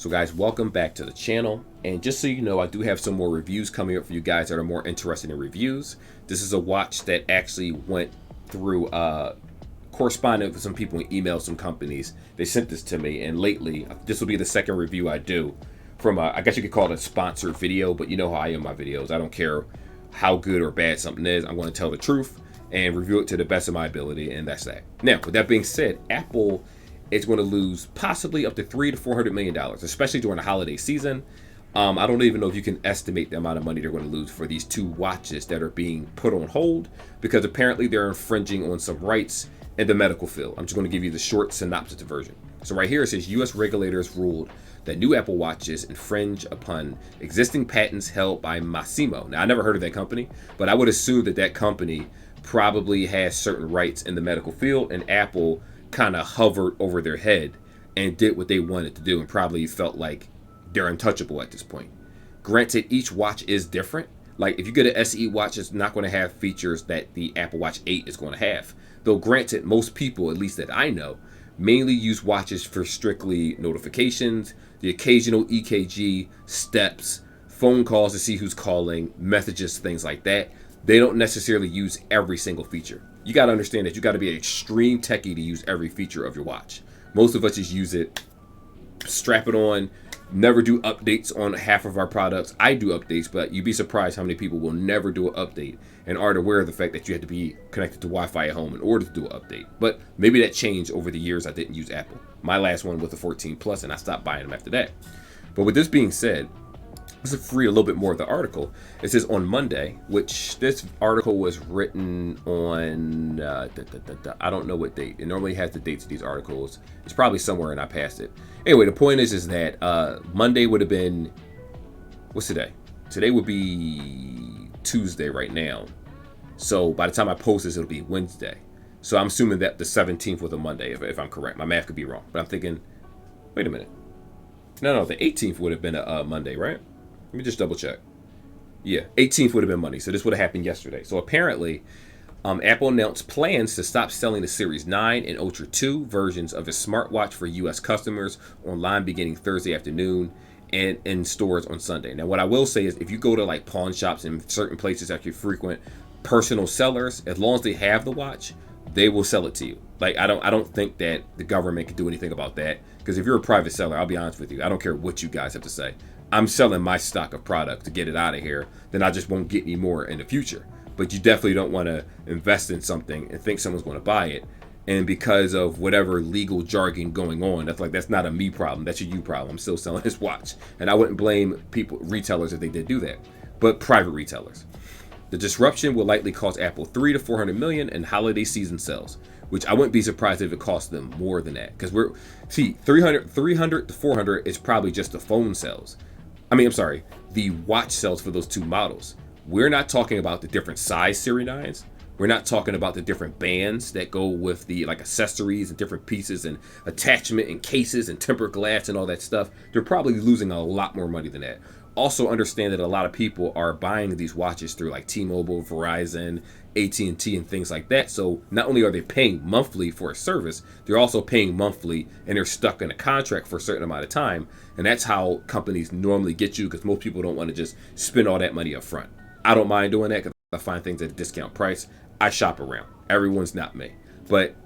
So guys, welcome back to the channel. And just so you know, I do have some more reviews coming up for you guys that are more interested in reviews. This is a watch that actually went through corresponded with some people and emailed some companies. They sent this to me, and lately, this will be the second review I do from I guess you could call it a sponsored video, but you know how I am my videos. I don't care how good or bad something is. I'm going to tell the truth and review it to the best of my ability, and that's that. Now, with that being said, Apple is going to lose possibly up to $300 to $400 million, especially during the holiday season. I don't even know if you can estimate the amount of money they're going to lose for these two watches that are being put on hold because apparently they're infringing on some rights in the medical field. I'm just going to give you the short synopsis version. So right here it says U.S. regulators ruled that new Apple Watches infringe upon existing patents held by Masimo. Now, I never heard of that company, but I would assume that that company probably has certain rights in the medical field, and Apple kind of hovered over their head and did what they wanted to do and probably felt like they're untouchable at this point. Granted, each watch is different. Like if you get an SE watch, it's not going to have features that the Apple Watch 8 is going to have. Though granted, most people, at least that I know, mainly use watches for strictly notifications, the occasional EKG, steps, phone calls to see who's calling, messages, things like that. They don't necessarily use every single feature. You got to understand that you got to be an extreme techie to use every feature of your watch. Most of us just use it, strap it on, never do updates on half of our products. I do updates, but you'd be surprised how many people will never do an update and aren't aware of the fact that you have to be connected to Wi-Fi at home in order to do an update. But maybe that changed over the years I didn't use Apple. My last one was the 14 Plus, and I stopped buying them after that. But with this being said, let's read a little bit more of the article. It says on Monday, which this article was written on, I don't know what date. It normally has the dates of these articles. It's probably somewhere and I passed it. Anyway, the point is that Monday would have been, what's today? Today would be Tuesday right now. So by the time I post this, it'll be Wednesday. So I'm assuming that the 17th was a Monday, if I'm correct. My math could be wrong, but I'm thinking, wait a minute. No, the 18th would have been a Monday, right? Let me just double check. Yeah, 18th would have been Monday. So this would have happened yesterday. So apparently, Apple announced plans to stop selling the Series 9 and Ultra 2 versions of its smartwatch for U.S. customers online beginning Thursday afternoon and in stores on Sunday. Now, what I will say is if you go to like pawn shops and certain places that you frequent, personal sellers, as long as they have the watch, they will sell it to you. Like I don't think that the government can do anything about that, because if you're a private seller, I'll be honest with you, I don't care what you guys have to say. I'm selling my stock of product to get it out of here, then I just won't get any more in the future. But you definitely don't want to invest in something and think someone's going to buy it, and because of whatever legal jargon going on, that's not a me problem, that's a you problem. I'm still selling this watch, and I wouldn't blame retailers if they did do that, but private retailers. The disruption will likely cost Apple $300 to $400 million in holiday season sales, which I wouldn't be surprised if it cost them more than that, because 300 to 400 is probably just the phone sales. The watch sales for those two models. We're not talking about the different size Series 9s. We're not talking about the different bands that go with the accessories and different pieces and attachment and cases and tempered glass and all that stuff. They're probably losing a lot more money than that. Also understand that a lot of people are buying these watches through like T-Mobile, Verizon, AT&T and things like that. So not only are they paying monthly for a service, they're also paying monthly and they're stuck in a contract for a certain amount of time. And that's how companies normally get you, because most people don't want to just spend all that money up front. I don't mind doing that because I find things at a discount price. I shop around. Everyone's not me. But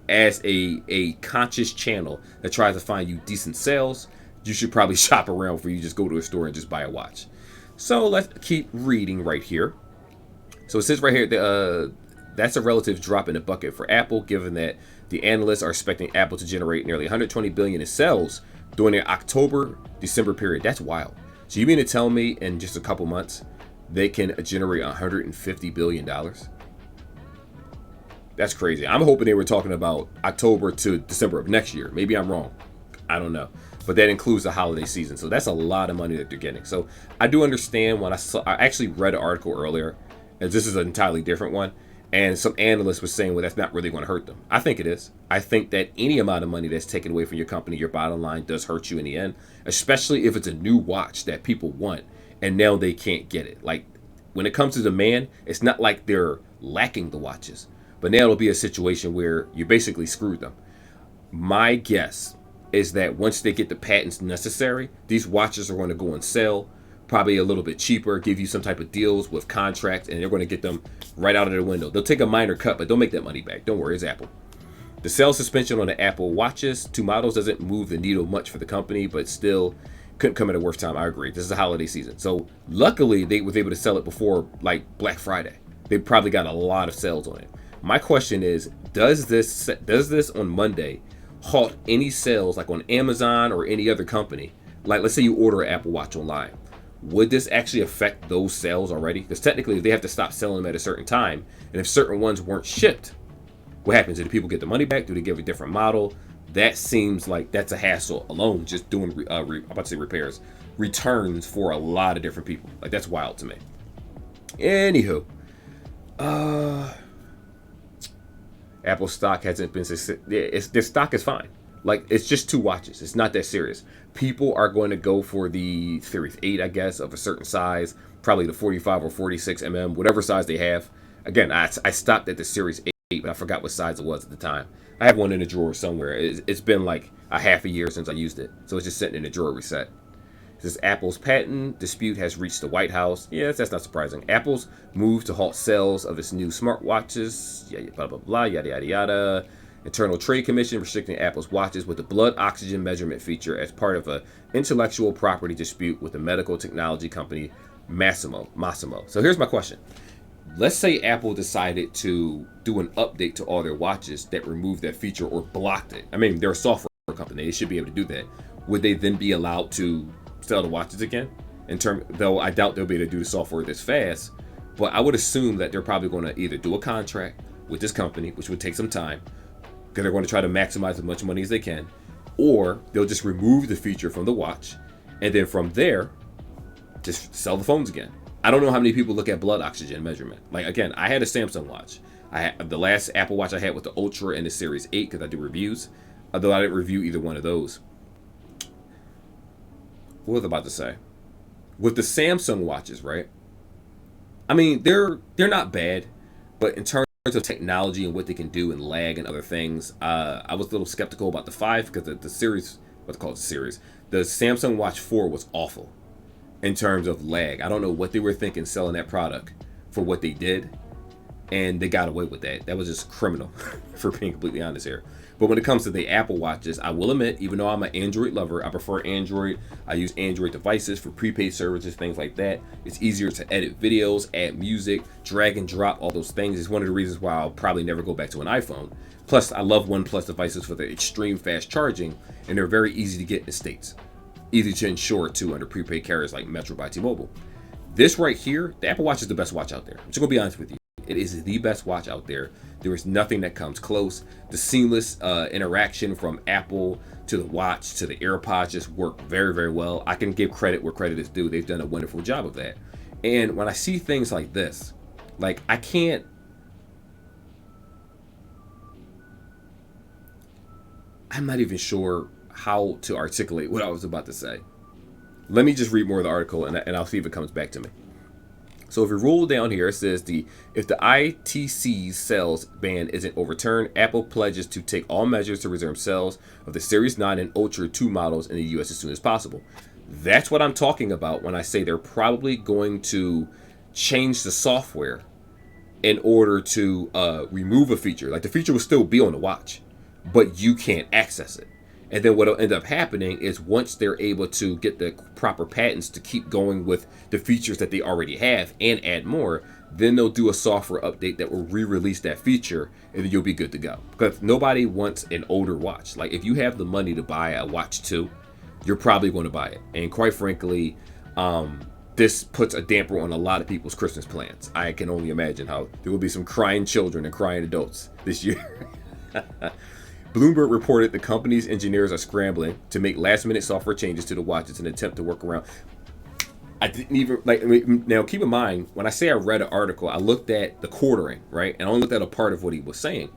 as a conscious channel that tries to find you decent sales, you should probably shop around before you just go to a store and just buy a watch. So let's keep reading right here. So it says right here, that's a relative drop in the bucket for Apple, given that the analysts are expecting Apple to generate nearly $120 billion in sales during the October-December period. That's wild. So you mean to tell me in just a couple months they can generate $150 billion? That's crazy. I'm hoping they were talking about October to December of next year. Maybe I'm wrong. I don't know. But that includes the holiday season. So that's a lot of money that they're getting. So I do understand when I actually read an article earlier, and this is an entirely different one, and some analysts were saying, well, that's not really going to hurt them. I think it is. I think that any amount of money that's taken away from your company, your bottom line, does hurt you in the end, especially if it's a new watch that people want and now they can't get it. Like when it comes to demand, it's not like they're lacking the watches, but now it'll be a situation where you basically screwed them. My guess is that once they get the patents necessary, these watches are going to go on sale, probably a little bit cheaper, give you some type of deals with contracts, and they're going to get them right out of the window. They'll take a minor cut, but they'll make that money back. Don't worry, it's Apple. The sales suspension on the Apple Watches 2 models doesn't move the needle much for the company, but still couldn't come at a worse time. I agree. This is a holiday season. So luckily they was able to sell it before like Black Friday. They probably got a lot of sales on it. My question is, does this on Monday halt any sales like on Amazon or any other company? Like let's say you order an Apple Watch online. Would this actually affect those sales already? Because technically they have to stop selling them at a certain time. And if certain ones weren't shipped, what happens? Do the people get the money back? Do they give a different model? That seems like that's a hassle alone, just doing, I'm about to say repairs, returns for a lot of different people. Like, that's wild to me. Anywho, Apple stock hasn't been, their stock is fine. Like, it's just 2 watches. It's not that serious. People are going to go for the Series 8, I guess, of a certain size, probably the 45 or 46 mm, whatever size they have. Again, I stopped at the Series 8, but I forgot what size it was at the time. I have one in a drawer somewhere. It's been like a half a year since I used it, so it's just sitting in a drawer reset. It says Apple's patent dispute has reached the White House. Yes, that's not surprising. Apple's move to halt sales of its new smartwatches, blah, blah, blah, yada, yada, yada. Internal Trade Commission restricting Apple's watches with the blood oxygen measurement feature as part of an intellectual property dispute with the medical technology company Masimo. So here's my question. Let's say Apple decided to do an update to all their watches that removed that feature or blocked it. I mean, they're a software company. They should be able to do that. Would they then be allowed to sell the watches again? Though I doubt they'll be able to do the software this fast, but I would assume that they're probably going to either do a contract with this company, which would take some time, because they're going to try to maximize as much money as they can, or they'll just remove the feature from the watch, and then from there, just sell the phones again. I don't know how many people look at blood oxygen measurement. Like, again, I had a Samsung watch. The last Apple Watch I had was the Ultra and the Series 8 because I do reviews, although I didn't review either one of those. What was I about to say? With the Samsung watches, right? I mean, they're not bad, but in terms of technology and what they can do and lag and other things, I was a little skeptical about the 5 because the series, what's called the series, the Samsung Watch 4 was awful in terms of lag. I don't know what they were thinking selling that product for what they did, and they got away with that. That was just criminal, for being completely honest here. But when it comes to the Apple Watches, I will admit, even though I'm an Android lover, I prefer Android. I use Android devices for prepaid services, things like that. It's easier to edit videos, add music, drag and drop, all those things. It's one of the reasons why I'll probably never go back to an iPhone. Plus, I love OnePlus devices for the extreme fast charging, and they're very easy to get in the States. Easy to insure too under prepaid carriers like Metro by T-Mobile. This right here, the Apple Watch is the best watch out there. I'm just gonna be honest with you. It is the best watch out there. There is nothing that comes close. The seamless interaction from Apple to the watch to the AirPods just work very, very well. I can give credit where credit is due. They've done a wonderful job of that. And when I see things like this, like I'm not even sure how to articulate what I was about to say. Let me just read more of the article and I'll see if it comes back to me. So if you roll down here, it says if the ITC's sales ban isn't overturned, Apple pledges to take all measures to resume sales of the Series 9 and Ultra 2 models in the US as soon as possible. That's what I'm talking about when I say they're probably going to change the software in order to remove a feature. Like the feature will still be on the watch, but you can't access it. And then what will end up happening is once they're able to get the proper patents to keep going with the features that they already have and add more, then they'll do a software update that will re-release that feature and then you'll be good to go. Because nobody wants an older watch. Like if you have the money to buy a Watch 2, you're probably going to buy it. And quite frankly, this puts a damper on a lot of people's Christmas plans. I can only imagine how there will be some crying children and crying adults this year. Bloomberg reported the company's engineers are scrambling to make last-minute software changes to the watches in an attempt to work around. I didn't even now keep in mind when I say I read an article, I looked at the quartering, right? And I only looked at a part of what he was saying.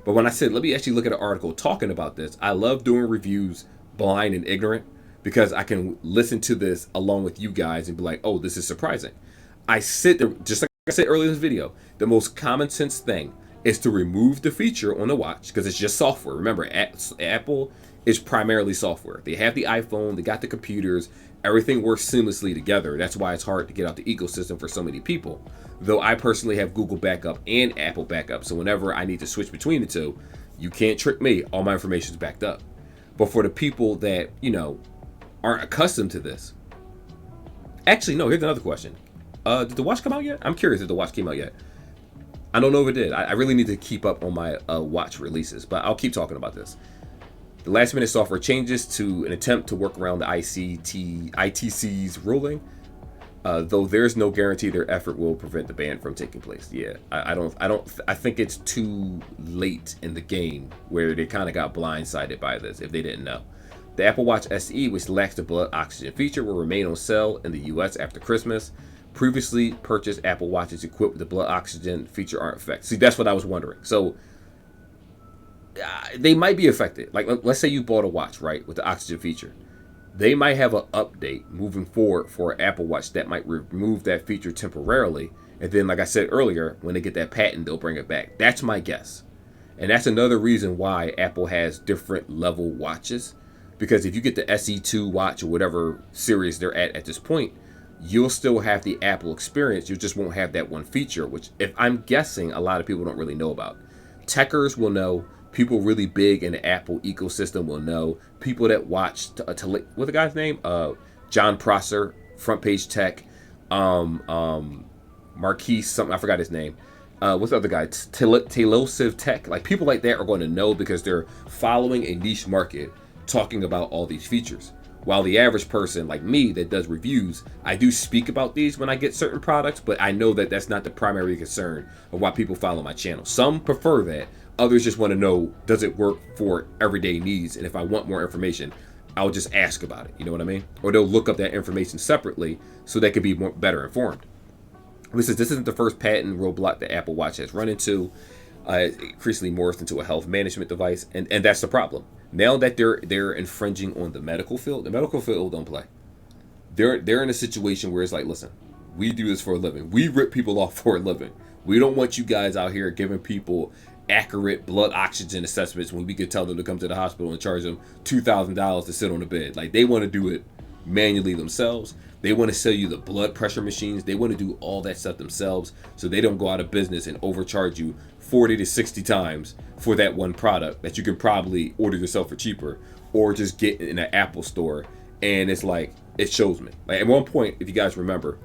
But when I said, let me actually look at an article talking about this, I love doing reviews blind and ignorant because I can listen to this along with you guys and be like, oh, this is surprising. I sit there, just like I said earlier in this video, the most common sense thing is to remove the feature on the watch because it's just software. Remember, Apple is primarily software. They have the iPhone, they got the computers, everything works seamlessly together. That's why it's hard to get out the ecosystem for so many people. Though I personally have Google Backup and Apple Backup, so whenever I need to switch between the two, you can't trick me. All my information is backed up. But for the people that, aren't accustomed to this, actually, no, here's another question. Did the watch come out yet? I'm curious if the watch came out yet. I don't know if it did. I really need to keep up on my watch releases, but I'll keep talking about this. The last minute software changes to an attempt to work around the ITC's ruling, though there's no guarantee their effort will prevent the ban from taking place. Yeah, I think it's too late in the game where they kind of got blindsided by this if they didn't know. The Apple Watch SE, which lacks the blood oxygen feature, will remain on sale in the US after Christmas. Previously purchased Apple Watches equipped with the blood oxygen feature aren't affected. See, that's what I was wondering. So they might be affected. Like, let's say you bought a watch, right, with the oxygen feature. They might have an update moving forward for an Apple Watch that might remove that feature temporarily. And then, like I said earlier, when they get that patent, they'll bring it back. That's my guess. And that's another reason why Apple has different level watches. Because if you get the SE2 watch or whatever series they're at this point, you'll still have the Apple experience. You just won't have that one feature, which, if I'm guessing, a lot of people don't really know about. Techers will know. People really big in the Apple ecosystem will know. People that watch, what's the guy's name? John Prosser, Front Page Tech, Marquise, something, I forgot his name. What's the other guy? Tailosive Tech. Like, people like that are going to know because they're following a niche market talking about all these features. While the average person like me that does reviews, I do speak about these when I get certain products, but I know that that's not the primary concern of why people follow my channel. Some prefer that. Others just want to know, does it work for everyday needs? And if I want more information, I'll just ask about it. You know what I mean? Or they'll look up that information separately so they can be better informed. This isn't the first patent roadblock that Apple Watch has run into. Increasingly morphed into a health management device, and that's the problem. Now that they're infringing on the medical field don't play. They're in a situation where it's like, listen, we do this for a living. We rip people off for a living. We don't want you guys out here giving people accurate blood oxygen assessments when we could tell them to come to the hospital and charge them $2,000 to sit on the bed. Like, they want to do it manually themselves. They want to sell you the blood pressure machines. They want to do all that stuff themselves so they don't go out of business and overcharge you 40 to 60 times for that one product that you can probably order yourself for cheaper or just get in an Apple store. And it's like, it shows me. Like, at one point, if you guys remember,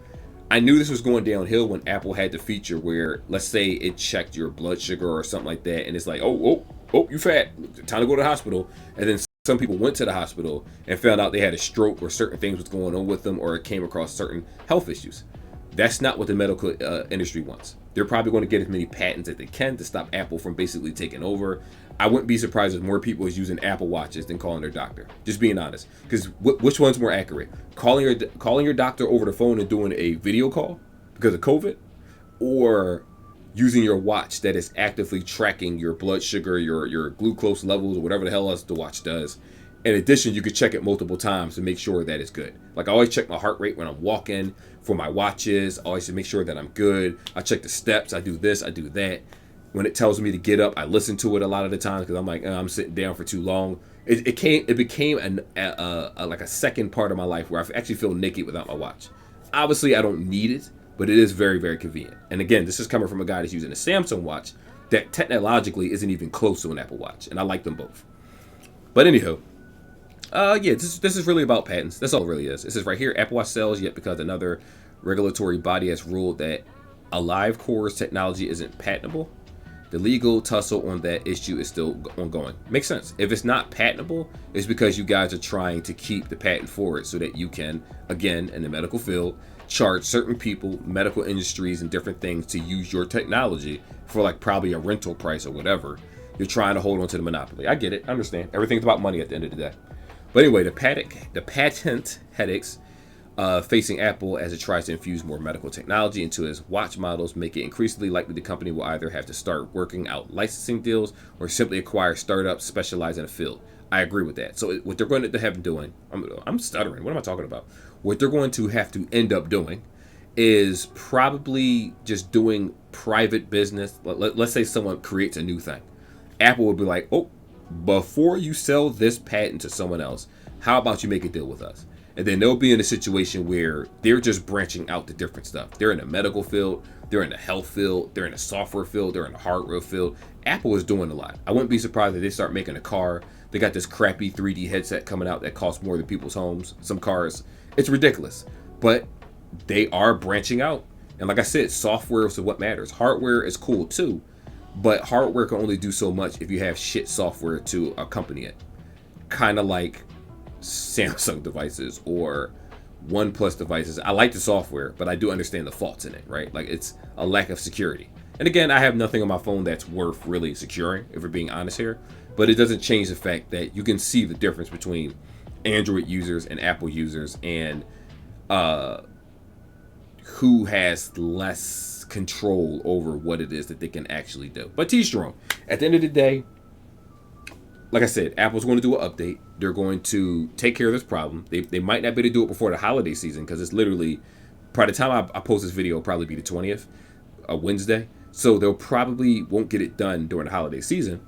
I knew this was going downhill when Apple had the feature where, let's say it checked your blood sugar or something like that, and it's like, oh, you fat, time to go to the hospital. And then some people went to the hospital and found out they had a stroke or certain things was going on with them, or it came across certain health issues. That's not what the medical industry wants. They're probably going to get as many patents as they can to stop Apple from basically taking over. I wouldn't be surprised if more people is using Apple Watches than calling their doctor. Just being honest, because which one's more accurate? Calling your doctor over the phone and doing a video call because of COVID, or using your watch that is actively tracking your blood sugar, your glucose levels, or whatever the hell else the watch does. In addition, you could check it multiple times to make sure that it's good. Like, I always check my heart rate when I'm walking for my watches. I always make sure that I'm good. I check the steps. I do this. I do that. When it tells me to get up, I listen to it a lot of the times because I'm like, I'm sitting down for too long. It became like a second part of my life where I actually feel naked without my watch. Obviously, I don't need it, but it is very, very convenient. And again, this is coming from a guy that's using a Samsung watch that technologically isn't even close to an Apple Watch, and I like them both. But anyhow, this is really about patents. That's all it really is. It says right here, Apple Watch sells yet because another regulatory body has ruled that AliveCore's technology isn't patentable. The legal tussle on that issue is still ongoing. Makes sense. If it's not patentable, it's because you guys are trying to keep the patent for it so that you can, again, in the medical field, charge certain people, medical industries, and different things to use your technology for like probably a rental price or whatever. You're trying to hold on to the monopoly. I get it. I understand. Everything's about money at the end of the day. But anyway, the patent headaches facing Apple as it tries to infuse more medical technology into its watch models make it increasingly likely the company will either have to start working out licensing deals or simply acquire startups specialized in a field. I agree with that. So what they're going to have been doing, I'm stuttering. What am I talking about? What they're going to have to end up doing is probably just doing private business. Let's say someone creates a new thing. Apple would be like, oh, before you sell this patent to someone else, how about you make a deal with us? And then they'll be in a situation where they're just branching out to different stuff. They're in the medical field, they're in the health field, they're in the software field, they're in the hardware field. Apple is doing a lot. I wouldn't be surprised if they start making a car. They got this crappy 3D headset coming out that costs more than people's homes. Some cars, it's ridiculous. But they are branching out. And like I said, software is what matters. Hardware is cool too, but hardware can only do so much if you have shit software to accompany it. Kind of like Samsung devices or OnePlus devices. I like the software, but I do understand the faults in it, right? Like it's a lack of security. And again, I have nothing on my phone that's worth really securing, if we're being honest here. But it doesn't change the fact that you can see the difference between Android users and Apple users, and who has less control over what it is that they can actually do. But teach your own. At the end of the day, like I said, Apple's going to do an update. They're going to take care of this problem. They might not be able to do it before the holiday season, because it's literally, by the time I post this video, it'll probably be the 20th, a Wednesday. So they'll probably won't get it done during the holiday season,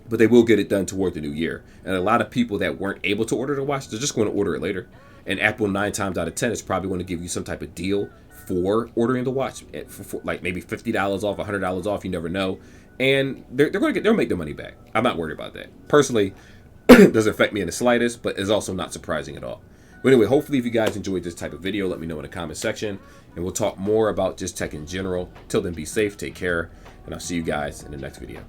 but they will get it done toward the new year. And a lot of people that weren't able to order the watch, they're just going to order it later. And Apple 9 times out of 10 is probably going to give you some type of deal for ordering the watch, for like maybe $50 off, $100 off. You never know. And they'll make their money back. I'm not worried about that. Personally, it doesn't affect me in the slightest, but it's also not surprising at all. But anyway, hopefully if you guys enjoyed this type of video, let me know in the comment section, and we'll talk more about just tech in general. Till then, be safe, take care, and I'll see you guys in the next video.